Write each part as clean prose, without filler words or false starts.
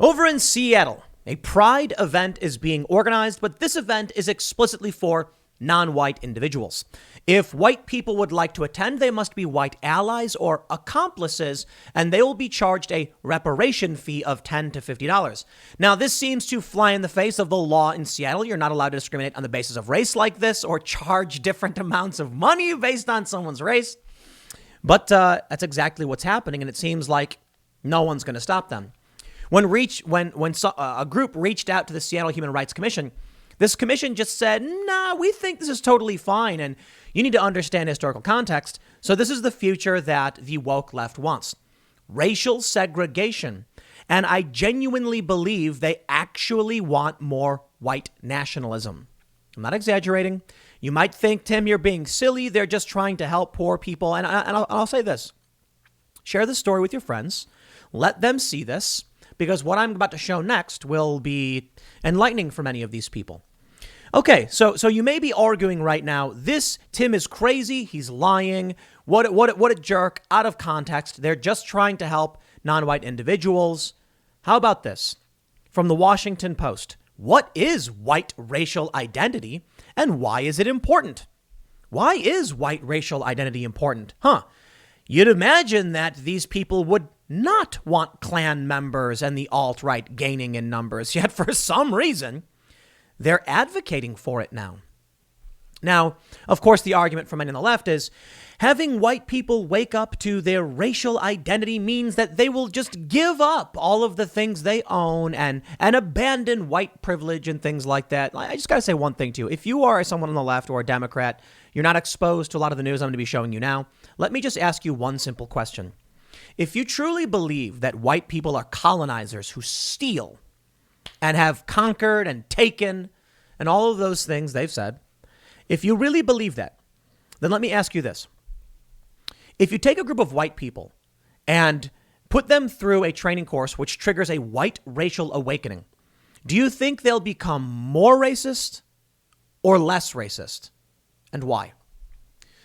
Over in Seattle, a pride event is being organized, but this event is explicitly for non-white individuals. If white people would like to attend, they must be white allies or accomplices, and they will be charged a reparation fee of $10 to $50. Now, this seems to fly in the face of the law in Seattle. You're not allowed to discriminate on the basis of race like this or charge different amounts of money based on someone's race. But that's exactly what's happening, and it seems like no one's going to stop them. When a group reached out to the Seattle Human Rights Commission, this commission just said, nah, we think this is totally fine, and you need to understand historical context. So this is the future that the woke left wants. Racial segregation. And I genuinely believe they actually want more white nationalism. I'm not exaggerating. You might think, Tim, you're being silly. They're just trying to help poor people. And I'll say this. Share this story with your friends. Let them see this, because what I'm about to show next will be enlightening for many of these people. Okay, so you may be arguing right now, this Tim is crazy. He's lying. What a jerk, out of context. They're just trying to help non-white individuals. How about this? From the Washington Post. What is white racial identity and why is it important? Why is white racial identity important? You'd imagine that these people would not want Klan members and the alt-right gaining in numbers, yet for some reason, they're advocating for it now. Now, of course, the argument from many on the left is having white people wake up to their racial identity means that they will just give up all of the things they own and abandon white privilege and things like that. I just got to say one thing to you. If you are someone on the left or a Democrat, you're not exposed to a lot of the news I'm going to be showing you now. Let me just ask you one simple question. If you truly believe that white people are colonizers who steal and have conquered and taken and all of those things they've said, if you really believe that, then let me ask you this. If you take a group of white people and put them through a training course which triggers a white racial awakening, do you think they'll become more racist or less racist? And why?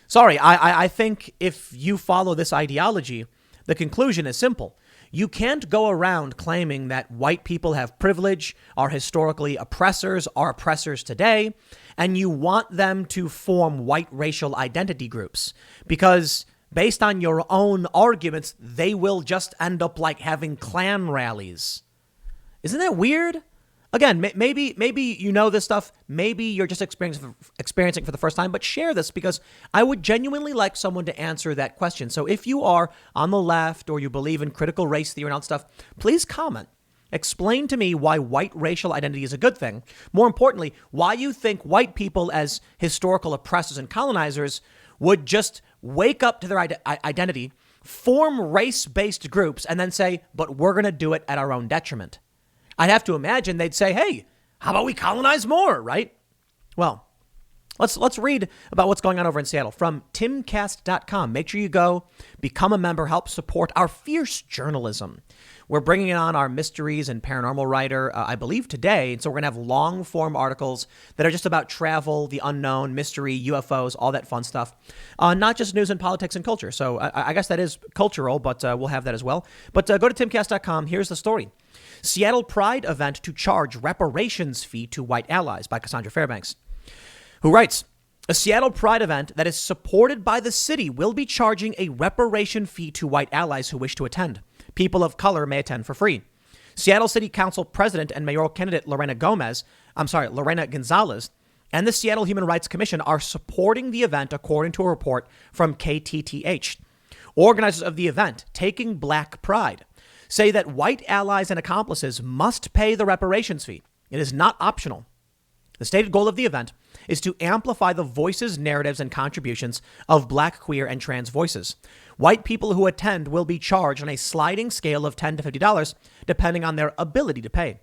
Sorry, I think if you follow this ideology, the conclusion is simple. You can't go around claiming that white people have privilege, are historically oppressors, are oppressors today, and you want them to form white racial identity groups because based on your own arguments, they will just end up like having Klan rallies. Isn't that weird? Again, maybe you know this stuff. Maybe you're just experiencing for the first time, but share this because I would genuinely like someone to answer that question. So if you are on the left or you believe in critical race theory and all that stuff, please comment. Explain to me why white racial identity is a good thing. More importantly, why you think white people as historical oppressors and colonizers would just wake up to their identity, form race-based groups, and then say, but we're going to do it at our own detriment. I'd have to imagine they'd say, hey, how about we colonize more, right? Well, let's read about what's going on over in Seattle from timcast.com. Make sure you go, become a member, help support our fierce journalism. We're bringing on our mysteries and paranormal writer, I believe, today. And so we're going to have long form articles that are just about travel, the unknown, mystery, UFOs, all that fun stuff. Not just news and politics and culture. So I guess that is cultural, but we'll have that as well. But go to timcast.com. Here's the story. Seattle Pride event to charge reparations fee to white allies by Cassandra Fairbanks, who writes, a Seattle Pride event that is supported by the city will be charging a reparation fee to white allies who wish to attend. People of color may attend for free. Seattle City Council President and mayoral candidate Lorena Gonzalez and the Seattle Human Rights Commission are supporting the event, according to a report from KTTH. Organizers of the event, Taking Black Pride, say that white allies and accomplices must pay the reparations fee. It is not optional. The stated goal of the event is to amplify the voices, narratives, and contributions of Black, queer, and trans voices. White people who attend will be charged on a sliding scale of $10 to $50, depending on their ability to pay.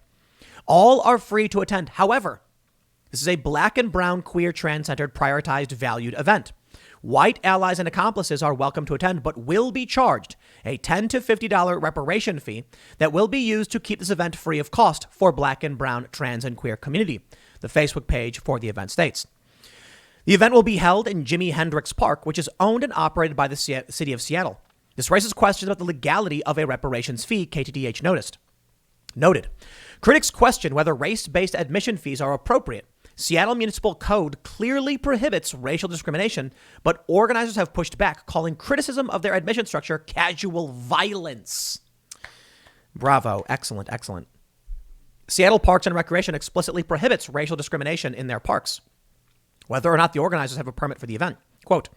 All are free to attend. However, this is a Black and brown, queer, trans-centered, prioritized, valued event. White allies and accomplices are welcome to attend, but will be charged a $10 to $50 reparation fee that will be used to keep this event free of cost for Black and brown, trans, and queer community. The Facebook page for the event states. The event will be held in Jimi Hendrix Park, which is owned and operated by the city of Seattle. This raises questions about the legality of a reparations fee, KTDH noticed. Noted. Critics question whether race-based admission fees are appropriate. Seattle Municipal Code clearly prohibits racial discrimination, but organizers have pushed back, calling criticism of their admission structure casual violence. Bravo. Excellent, excellent. Seattle Parks and Recreation explicitly prohibits racial discrimination in their parks, whether or not the organizers have a permit for the event. Quote,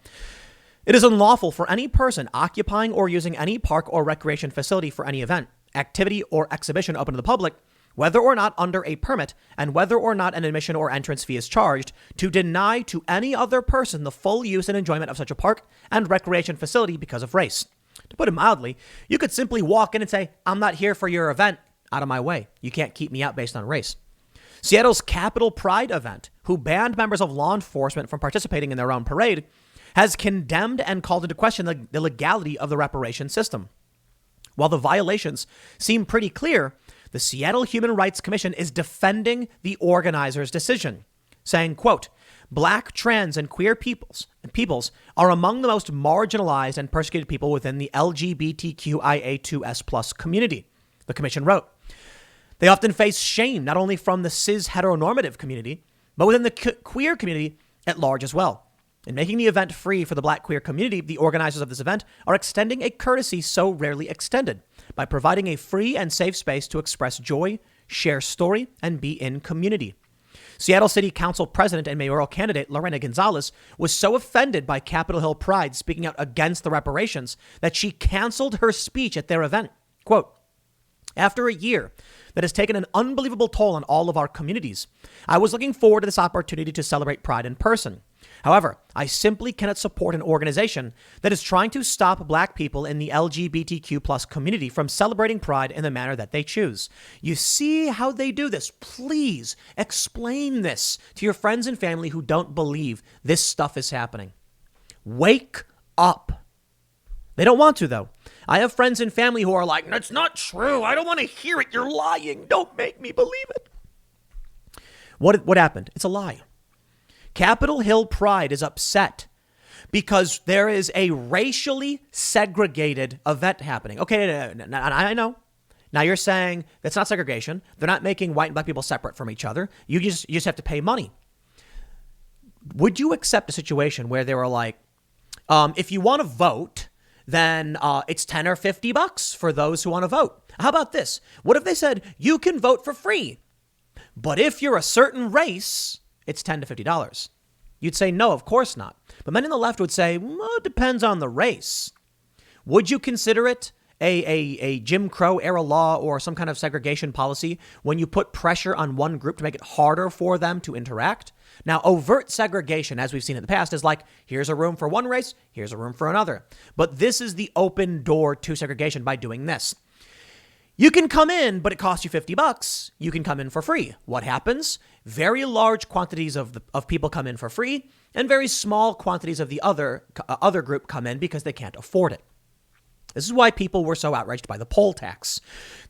it is unlawful for any person occupying or using any park or recreation facility for any event, activity, or exhibition open to the public, whether or not under a permit, and whether or not an admission or entrance fee is charged, to deny to any other person the full use and enjoyment of such a park and recreation facility because of race. To put it mildly, you could simply walk in and say, I'm not here for your event. Out of my way. You can't keep me out based on race. Seattle's Capitol Pride event, who banned members of law enforcement from participating in their own parade, has condemned and called into question the legality of the reparations system. While the violations seem pretty clear, the Seattle Human Rights Commission is defending the organizers' decision, saying, quote, Black, trans, and queer peoples are among the most marginalized and persecuted people within the LGBTQIA2S+ community, the commission wrote. They often face shame not only from the cis heteronormative community, but within the queer community at large as well. In making the event free for the Black queer community, the organizers of this event are extending a courtesy so rarely extended by providing a free and safe space to express joy, share story, and be in community. Seattle City Council President and mayoral candidate Lorena Gonzalez was so offended by Capitol Hill Pride speaking out against the reparations that she canceled her speech at their event. Quote, after a year that has taken an unbelievable toll on all of our communities, I was looking forward to this opportunity to celebrate Pride in person. However, I simply cannot support an organization that is trying to stop Black people in the LGBTQ+ community from celebrating Pride in the manner that they choose. You see how they do this? Please explain this to your friends and family who don't believe this stuff is happening. Wake up. They don't want to, though. I have friends and family who are like, that's not true. I don't want to hear it. You're lying. Don't make me believe it. What happened? It's a lie. Capitol Hill Pride is upset because there is a racially segregated event happening. Okay, I know. Now you're saying that's not segregation. They're not making white and Black people separate from each other. You just have to pay money. Would you accept a situation where they were like, if you want to vote, then it's $10 or $50 for those who want to vote. How about this? What if they said you can vote for free, but if you're a certain race, it's $10 to $50? You'd say, no, of course not. But many on the left would say, well, it depends on the race. Would you consider it a Jim Crow era law or some kind of segregation policy when you put pressure on one group to make it harder for them to interact? Now, overt segregation, as we've seen in the past, is like, here's a room for one race, here's a room for another. But this is the open door to segregation by doing this. You can come in, but it costs you $50. You can come in for free. What happens? Very large quantities of people come in for free, and very small quantities of the other group come in because they can't afford it. This is why people were so outraged by the poll tax.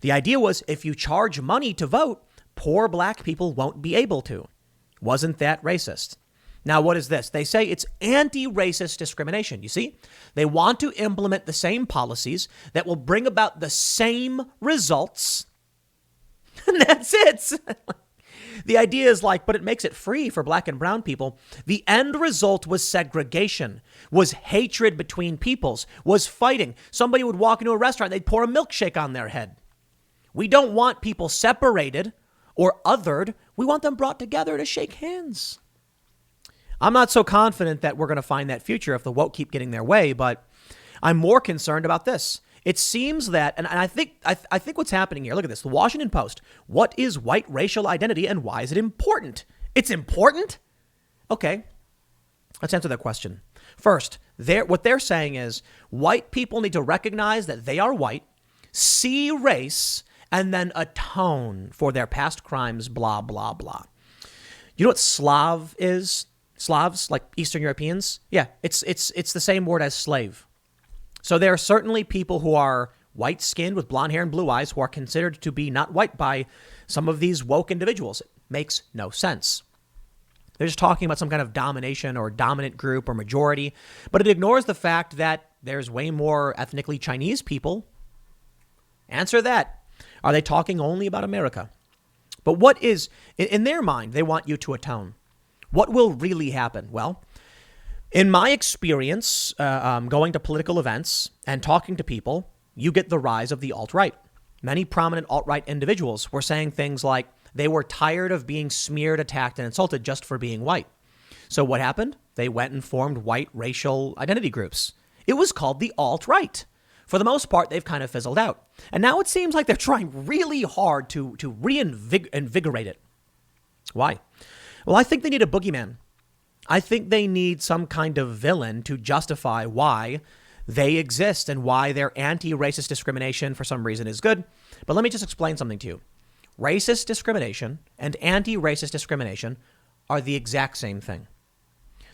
The idea was if you charge money to vote, poor Black people won't be able to. Wasn't that racist? Now, what is this? They say it's anti-racist discrimination. You see, they want to implement the same policies that will bring about the same results. And that's it. The idea is like, but it makes it free for Black and brown people. The end result was segregation, was hatred between peoples, was fighting. Somebody would walk into a restaurant, they'd pour a milkshake on their head. We don't want people separated or othered. We want them brought together to shake hands. I'm not so confident that we're going to find that future if the woke keep getting their way, but I'm more concerned about this. It seems that, and I think what's happening here, look at this, the Washington Post. What is white racial identity and why is it important? It's important? Okay, let's answer that question. First, what they're saying is white people need to recognize that they are white, see race, and then atone for their past crimes, blah, blah, blah. You know what Slav is? Slavs, like Eastern Europeans? Yeah, it's the same word as slave. So there are certainly people who are white-skinned with blonde hair and blue eyes who are considered to be not white by some of these woke individuals. It makes no sense. They're just talking about some kind of domination or dominant group or majority, but it ignores the fact that there's way more ethnically Chinese people. Answer that. Are they talking only about America? But what is, in their mind, they want you to atone. What will really happen? Well, in my experience, going to political events and talking to people, you get the rise of the alt-right. Many prominent alt-right individuals were saying things like they were tired of being smeared, attacked, and insulted just for being white. So what happened? They went and formed white racial identity groups. It was called the alt-right. For the most part, they've kind of fizzled out. And now it seems like they're trying really hard to reinvigorate it. Why? Well, I think they need a boogeyman. I think they need some kind of villain to justify why they exist and why their anti-racist discrimination for some reason is good. But let me just explain something to you. Racist discrimination and anti-racist discrimination are the exact same thing.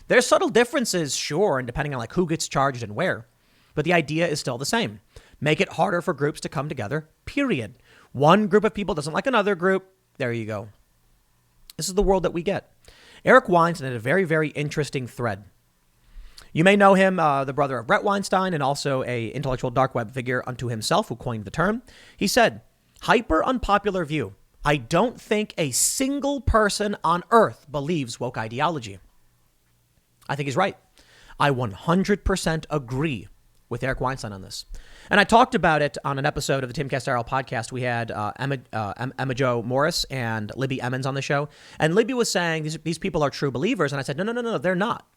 There's subtle differences, sure, and depending on like who gets charged and where. But the idea is still the same. Make it harder for groups to come together, period. One group of people doesn't like another group. There you go. This is the world that we get. Eric Weinstein had a very, very interesting thread. You may know him, the brother of Brett Weinstein, and also a intellectual dark web figure unto himself who coined the term. He said, hyper unpopular view. I don't think a single person on earth believes woke ideology. I think he's right. I 100% agree with Eric Weinstein on this. And I talked about it on an episode of the Tim Castaro podcast. We had Emma Jo Morris and Libby Emmons on the show. And Libby was saying these people are true believers. And I said, no, they're not.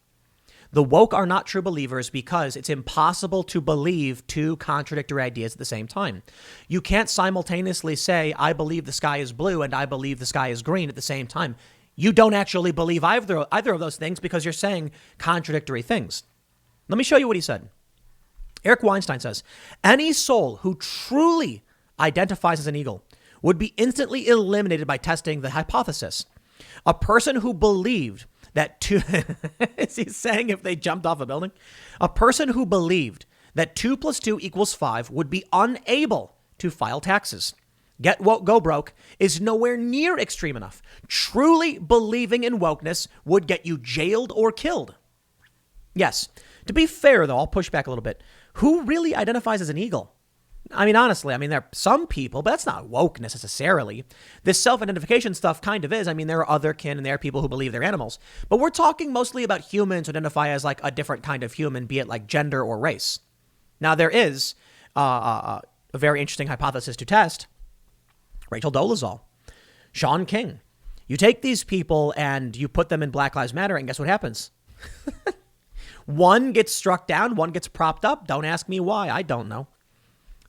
The woke are not true believers because it's impossible to believe two contradictory ideas at the same time. You can't simultaneously say, I believe the sky is blue and I believe the sky is green at the same time. You don't actually believe either of those things because you're saying contradictory things. Let me show you what he said. Eric Weinstein says, any soul who truly identifies as an eagle would be instantly eliminated by testing the hypothesis. A person who believed that is he saying if they jumped off a building? A person who believed that 2 + 2 = 5 would be unable to file taxes. Get woke, go broke is nowhere near extreme enough. Truly believing in wokeness would get you jailed or killed. Yes. To be fair, though, I'll push back a little bit. Who really identifies as an eagle? I mean, honestly, there are some people, but that's not woke necessarily. This self-identification stuff kind of is. I mean, there are other kin and there are people who believe they're animals. But we're talking mostly about humans who identify as like a different kind of human, be it like gender or race. Now, there is a very interesting hypothesis to test. Rachel Dolezal, Sean King. You take these people and you put them in Black Lives Matter, and guess what happens? One gets struck down, one gets propped up. Don't ask me why. I don't know.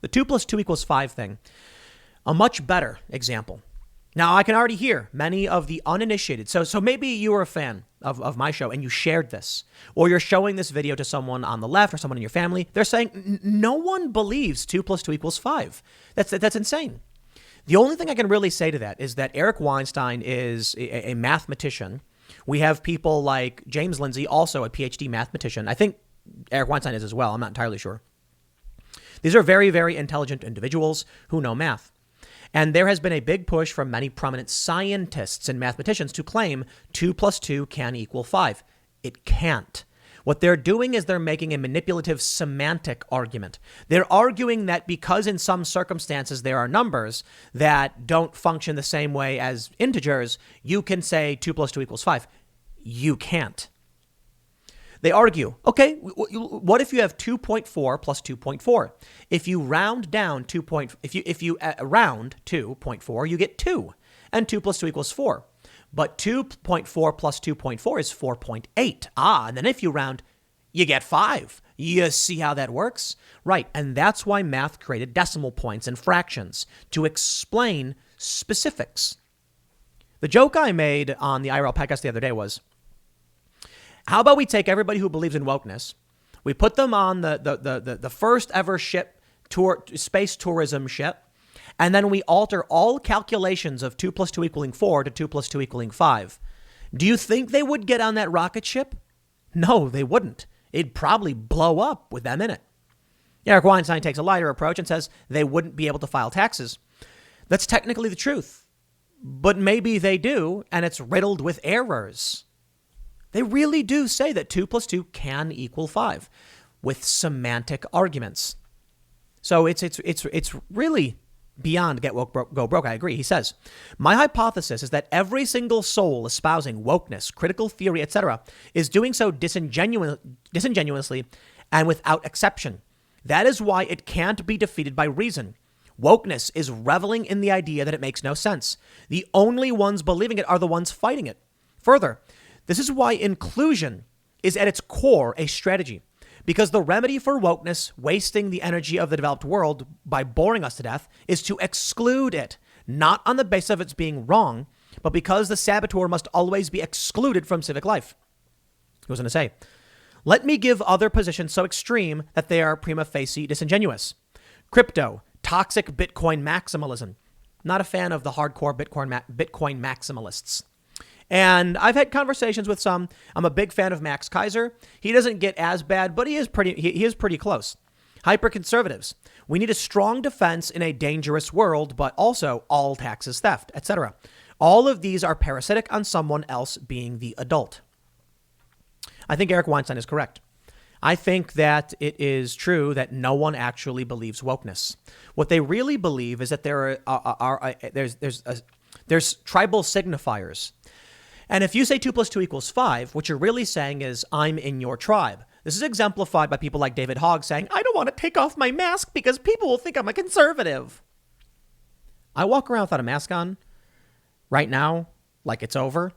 The 2 + 2 = 5 thing, a much better example. Now, I can already hear many of the uninitiated. So maybe you were a fan of my show and you shared this, or you're showing this video to someone on the left or someone in your family. They're saying no one believes 2 + 2 = 5. That's insane. The only thing I can really say to that is that Eric Weinstein is a mathematician. We have people like James Lindsay, also a PhD mathematician. I think Eric Weinstein is as well. I'm not entirely sure. These are very, very intelligent individuals who know math. And there has been a big push from many prominent scientists and mathematicians to claim 2 + 2 can equal 5. It can't. What they're doing is they're making a manipulative semantic argument. They're arguing that because in some circumstances there are numbers that don't function the same way as integers, you can say 2 + 2 = 5. You can't. They argue, okay, what if you have 2.4 + 2.4? If you round down if you round 2.4, you get 2, and 2 + 2 = 4. But 2.4 + 2.4 is 4.8. And then if you round, you get 5. You see how that works? Right. And that's why math created decimal points and fractions to explain specifics. The joke I made on the IRL podcast the other day was, how about we take everybody who believes in wokeness, we put them on the first ever space tourism ship, and then we alter all calculations of 2 + 2 = 4 to 2 + 2 = 5. Do you think they would get on that rocket ship? No, they wouldn't. It'd probably blow up with them in it. Eric Weinstein takes a lighter approach and says they wouldn't be able to file taxes. That's technically the truth. But maybe they do, and it's riddled with errors. They really do say that 2 + 2 can equal 5 with semantic arguments. So it's really beyond get woke, go broke. I agree. He says, my hypothesis is that every single soul espousing wokeness, critical theory, etc., is doing so disingenuously and without exception. That is why it can't be defeated by reason. Wokeness is reveling in the idea that it makes no sense. The only ones believing it are the ones fighting it. Further, this is why inclusion is at its core a strategy. Because the remedy for wokeness, wasting the energy of the developed world by boring us to death, is to exclude it, not on the basis of its being wrong, but because the saboteur must always be excluded from civic life. He goes on to say, let me give other positions so extreme that they are prima facie disingenuous. Crypto, toxic Bitcoin maximalism. Not a fan of the hardcore Bitcoin maximalists. And I've had conversations with some. I'm a big fan of Max Kaiser. He doesn't get as bad, but he is pretty close. Hyperconservatives. We need a strong defense in a dangerous world, but also all taxes theft, etc. All of these are parasitic on someone else being the adult. I think Eric Weinstein is correct. I think that it is true that no one actually believes wokeness. What they really believe is that there's tribal signifiers. And if you say 2 + 2 = 5, what you're really saying is, I'm in your tribe. This is exemplified by people like David Hogg saying, I don't want to take off my mask because people will think I'm a conservative. I walk around without a mask on right now, like it's over.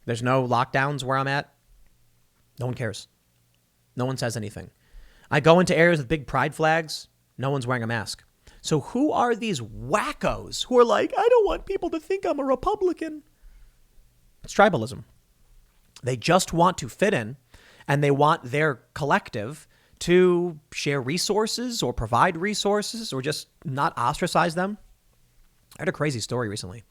There's no lockdowns where I'm at. No one cares. No one says anything. I go into areas with big pride flags. No one's wearing a mask. So who are these wackos who are like, I don't want people to think I'm a Republican? It's tribalism. They just want to fit in, and they want their collective to share resources or provide resources or just not ostracize them. I heard a crazy story recently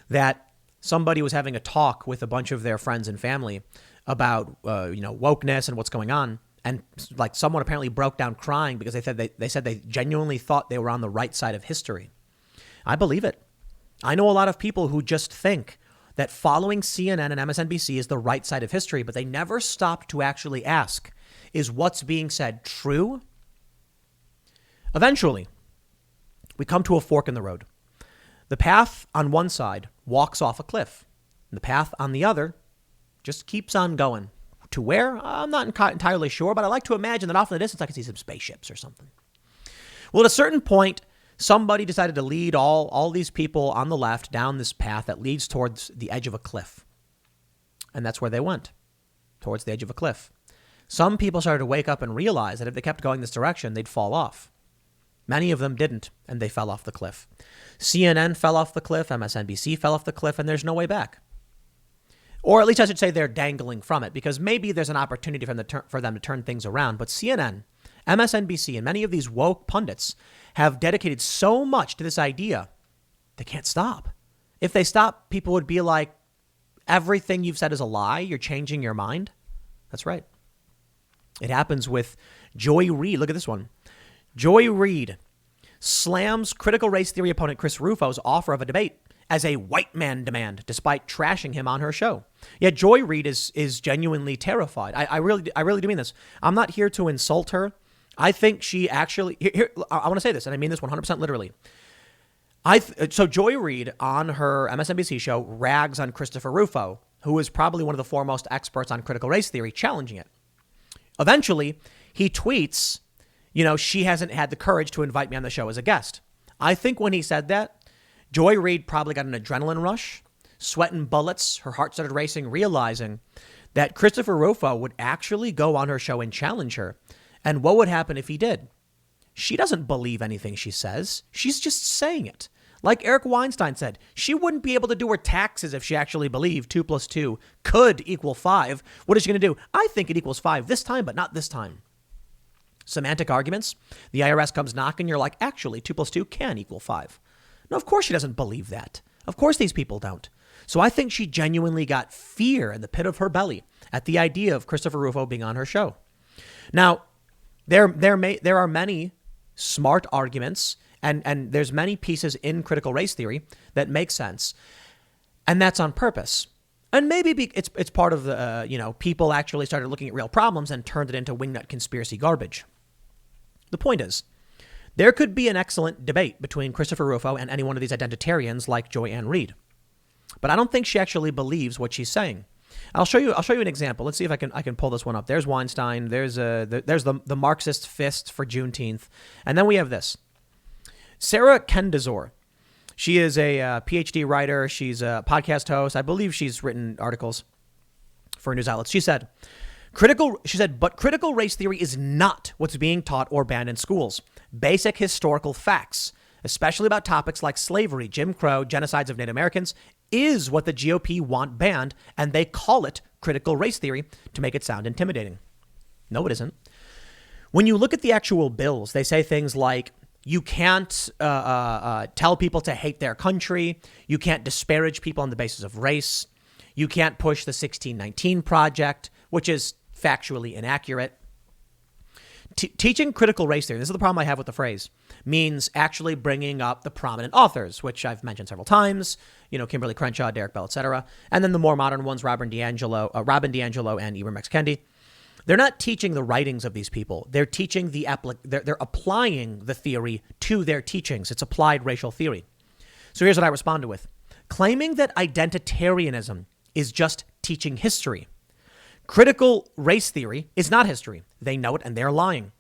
that somebody was having a talk with a bunch of their friends and family about wokeness and what's going on. And like someone apparently broke down crying because they said they genuinely thought they were on the right side of history. I believe it. I know a lot of people who just think that following CNN and MSNBC is the right side of history, but they never stop to actually ask, is what's being said true? Eventually, we come to a fork in the road. The path on one side walks off a cliff, and the path on the other just keeps on going. To where? I'm not entirely sure, but I like to imagine that off in the distance I can see some spaceships or something. Well, at a certain point, somebody decided to lead all these people on the left down this path that leads towards the edge of a cliff. And that's where they went, towards the edge of a cliff. Some people started to wake up and realize that if they kept going this direction, they'd fall off. Many of them didn't, and they fell off the cliff. CNN fell off the cliff, MSNBC fell off the cliff, and there's no way back. Or at least I should say they're dangling from it, because maybe there's an opportunity for them to turn things around. But CNN, MSNBC, and many of these woke pundits have dedicated so much to this idea, they can't stop. If they stop, people would be like, everything you've said is a lie. You're changing your mind. That's right. It happens with Joy Reid. Look at this one. Joy Reid slams critical race theory opponent Chris Rufo's offer of a debate as a white man demand, despite trashing him on her show. Yet Joy Reid is genuinely terrified. I really do mean this. I'm not here to insult her. I think she actually, I want to say this, and I mean this 100% literally. So Joy Reid on her MSNBC show rags on Christopher Rufo, who is probably one of the foremost experts on critical race theory, challenging it. Eventually, he tweets, she hasn't had the courage to invite me on the show as a guest. I think when he said that, Joy Reid probably got an adrenaline rush, sweating bullets. Her heart started racing, realizing that Christopher Rufo would actually go on her show and challenge her. And what would happen if he did? She doesn't believe anything she says. She's just saying it. Like Eric Weinstein said, she wouldn't be able to do her taxes if she actually believed 2 + 2 could equal 5. What is she going to do? I think it equals 5 this time, but not this time. Semantic arguments. The IRS comes knocking. You're like, actually, 2 + 2 can equal 5. No, of course she doesn't believe that. Of course these people don't. So I think she genuinely got fear in the pit of her belly at the idea of Christopher Rufo being on her show. Now, there are many smart arguments and there's many pieces in critical race theory that make sense. And that's on purpose. And maybe it's part of the, people actually started looking at real problems and turned it into wingnut conspiracy garbage. The point is, There could be an excellent debate between Christopher Rufo and any one of these identitarians like Joy-Ann Reid. But I don't think she actually believes what she's saying. I'll show you an example. Let's see if I can pull this one up. There's Weinstein. There's the Marxist fist for Juneteenth. And then we have this. Sarah Kendazor. She is a PhD writer. She's a podcast host. I believe she's written articles for news outlets. She said, but critical race theory is not what's being taught or banned in schools. Basic historical facts, especially about topics like slavery, Jim Crow, genocides of Native Americans, is what the GOP want banned, and they call it critical race theory to make it sound intimidating. No, it isn't. When you look at the actual bills, they say things like, you can't tell people to hate their country. You can't disparage people on the basis of race. You can't push the 1619 Project, which is factually inaccurate. Teaching critical race theory, this is the problem I have with the phrase, means actually bringing up the prominent authors, which I've mentioned several times, Kimberly Crenshaw, Derek Bell, etc. And then the more modern ones, Robin DiAngelo, and Ibram X. Kendi. They're not teaching the writings of these people. They're teaching they're applying the theory to their teachings. It's applied racial theory. So here's what I responded with. Claiming that identitarianism is just teaching history. Critical race theory is not history. They know it and they're lying.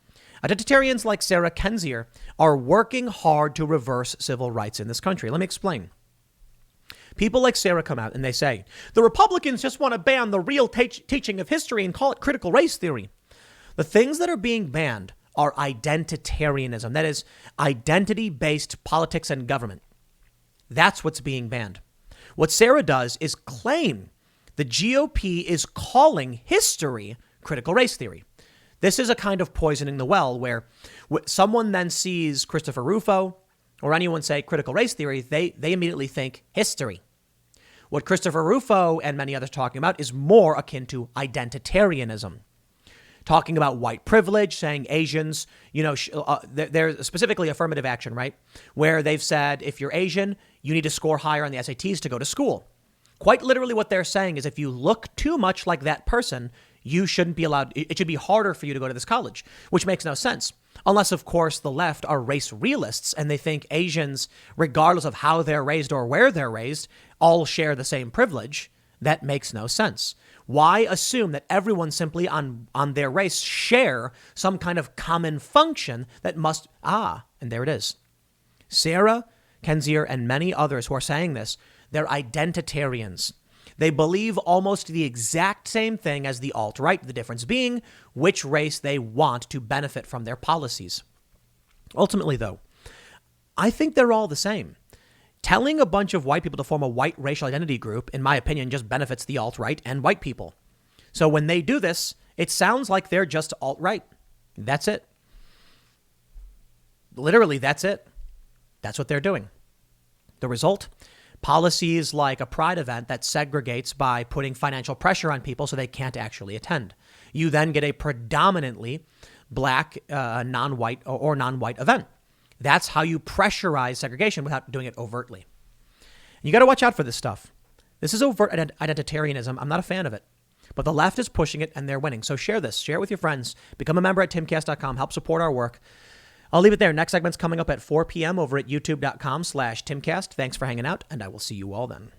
Identitarians like Sarah Kendzior are working hard to reverse civil rights in this country. Let me explain. People like Sarah come out and they say, the Republicans just want to ban the real teaching of history and call it critical race theory. The things that are being banned are identitarianism. That is identity-based politics and government. That's what's being banned. What Sarah does is claim the GOP is calling history critical race theory. This is a kind of poisoning the well where someone then sees Christopher Rufo or anyone say critical race theory, they immediately think history. What Christopher Rufo and many others are talking about is more akin to identitarianism. Talking about white privilege, saying Asians, there's specifically affirmative action, right? Where they've said, if you're Asian, you need to score higher on the SATs to go to school. Quite literally what they're saying is if you look too much like that person, you shouldn't be allowed. It should be harder for you to go to this college, which makes no sense. Unless, of course, the left are race realists and they think Asians, regardless of how they're raised or where they're raised, all share the same privilege. That makes no sense. Why assume that everyone simply on their race share some kind of common function that must, and there it is. Sarah Kendzior and many others who are saying this, they're identitarians. They believe almost the exact same thing as the alt-right, the difference being which race they want to benefit from their policies. Ultimately, though, I think they're all the same. Telling a bunch of white people to form a white racial identity group, in my opinion, just benefits the alt-right and white people. So when they do this, it sounds like they're just alt-right. That's it. Literally, that's it. That's what they're doing. The result? Policies like a pride event that segregates by putting financial pressure on people so they can't actually attend. You then get a predominantly black, non-white or non-white event. That's how you pressurize segregation without doing it overtly. You got to watch out for this stuff. This is overt identitarianism. I'm not a fan of it. But the left is pushing it and they're winning. So share this. Share it with your friends. Become a member at timcast.com. Help support our work. I'll leave it there. Next segment's coming up at 4 p.m. over at youtube.com/timcast. Thanks for hanging out, and I will see you all then.